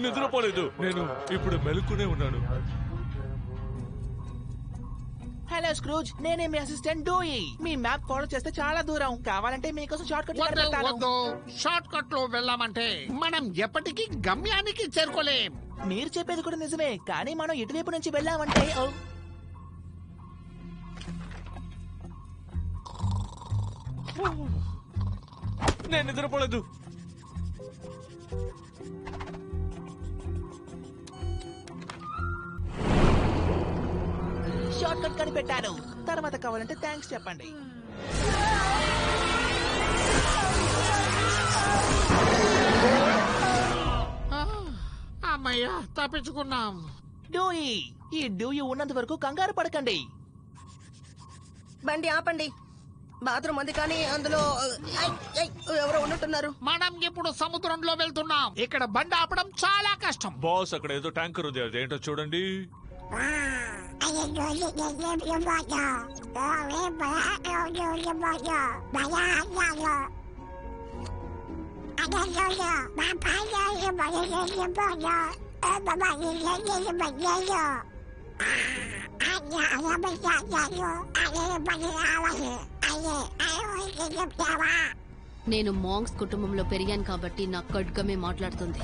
నిద్రపోలేదు, నేను ఇప్పుడు మెలుకునే ఉన్నాను. హలో స్క్రూజ్, నేనే మీ అసిస్టెంట్ డూయి. మీ మ్యాప్ ఫాలో చేస్తే చాలా దూరం. కావాలంటే మీకోసం షార్ట్ కట్ వద్దు. షార్ట్ కట్ లో వెళ్ళామంటే మనం ఎప్పటికీ గమ్యానికి చేరుకోలేం. మీరు చెప్పేది కూడా నిజమే, కానీ మనం ఇటువైపు నుంచి వెళ్ళామంటే నేను నిద్రపోలేదు. షార్ట్ కట్ కనిపెట్టాను. తర్వాత కావాలంటే థ్యాంక్స్ చెప్పండి. అమ్మయ్యా, తప్పించుకున్నాం. డూయి, ఈ డూయి ఉన్నంత వరకు కంగారు పడకండి. బండి ఆపండి. బాత్రూమ్ ఉంది కానీ అందులో ఎవరో ఉన్నట్టున్నారు. మనం ఇప్పుడు సముద్రంలో వెళ్తున్నాం. ఇక్కడ బండి ఆపడం చాలా కష్టం. బాస్, అక్కడ ఏదో ట్యాంకర్ ఉంది, అదేంటో చూడండి. నేను మాంగ్స్ కుటుంబంలో పెరిగాను కాబట్టి నా ఖడ్గమే మాట్లాడుతుంది.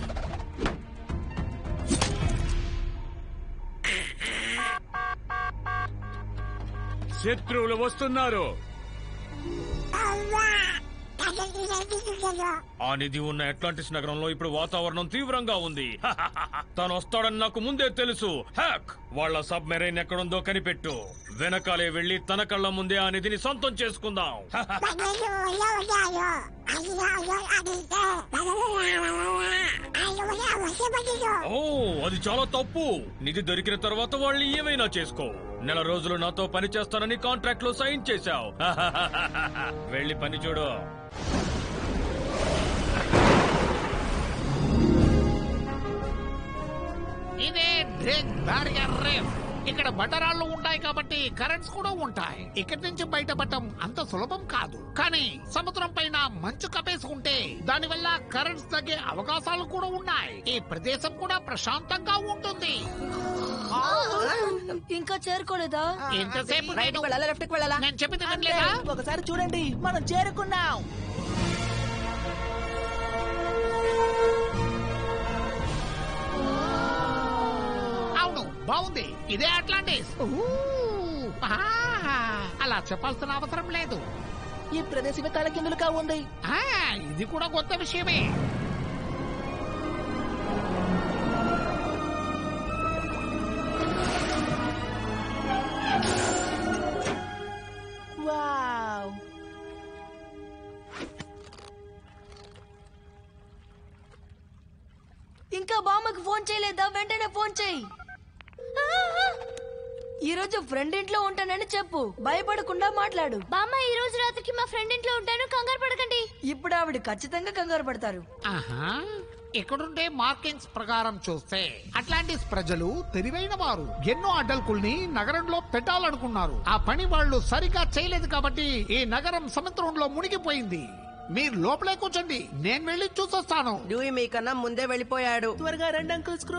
శత్రువులు వస్తున్నారు. ఆ నిధి ఉన్న అట్లాంటిస్ నగరంలో ఇప్పుడు వాతావరణం తీవ్రంగా ఉంది. తను వస్తాడని నాకు ముందే తెలుసు. హ్యాక్, వాళ్ళ సబ్ మెరైన్ ఎక్కడుందో కనిపెట్టు. వెనకాలే వెళ్లి తన కళ్ళ ముందే ఆ నిధిని సొంతం చేసుకుందాం. ఓ, అది చాలా తప్పు. నిధి దొరికిన తర్వాత వాళ్ళని ఏమైనా చేసుకో. నెల రోజులు నాతో పని చేస్తానని కాంట్రాక్ట్ లో సైన్ చేశావు. వెళ్ళి పని చూడు. ఇదే డ్రేక్ బ్యారియర్ రీఫ్. ఇక్కడ బండరాళ్లు ఉంటాయి కాబట్టి కరెంట్స్ కూడా ఉంటాయి. ఇక్కడి నుంచి బయటపడటం అంత సులభం కాదు. కానీ సముద్రం పైన మంచు కప్పేసుకుంటే దానివల్ల కరెంట్స్ తగ్గే అవకాశాలు కూడా ఉన్నాయి. ఈ ప్రదేశం కూడా ప్రశాంతంగా ఉంటుంది. ఇంకా చేరుకోలేదా? ఎంతసేపు రైట్కి వెళ్ళాలా లెఫ్ట్కి వెళ్ళాలా? నేను చెప్పింది వినలేదా? ఒకసారి చూడండి, మనం చేరుకున్నాం. అవును, బాగుంది. ఇదే అట్లాంటిస్. అలా చెప్పాల్సిన అవసరం లేదు. ఈ ప్రదేశమే తలకిందులుగా ఉంది. ఇది కూడా కొత్త విషయమే. వావ్, ఇంకా బామ్మకి ఫోన్ చేయలేదా? వెంటనే ఫోన్ చేయి. ఈ రోజు ఫ్రెండ్ ఇంట్లో ఉంటానని చెప్పు. భయపడకుండా మాట్లాడు. బామ్మ, ఈ రోజు రాత్రికి మా ఫ్రెండ్ ఇంట్లో ఉంటాను, కంగారు పడకండి. ఇప్పుడు ఆవిడ ఖచ్చితంగా కంగారు పడతారు. ఇక్కడుండే మార్కింగ్స్ ప్రకారం చూస్తే అట్లాంటిస్ ప్రజలు తెలివైన వారు. ఎన్నో అడ్డంకుల్ని నగరంలో పెట్టాలనుకున్నారు. ఆ పని వాళ్ళు సరిగా చేయలేదు కాబట్టి ఈ నగరం సముద్రంలో మునిగిపోయింది. మీరు లోపలే కూర్చోండి, నేను వెళ్ళి చూసొస్తాను. డూయి మీకన్నా ముందే వెళ్ళిపోయాడు. త్వరగా రండి అంకుల్ స్క్రూజ్.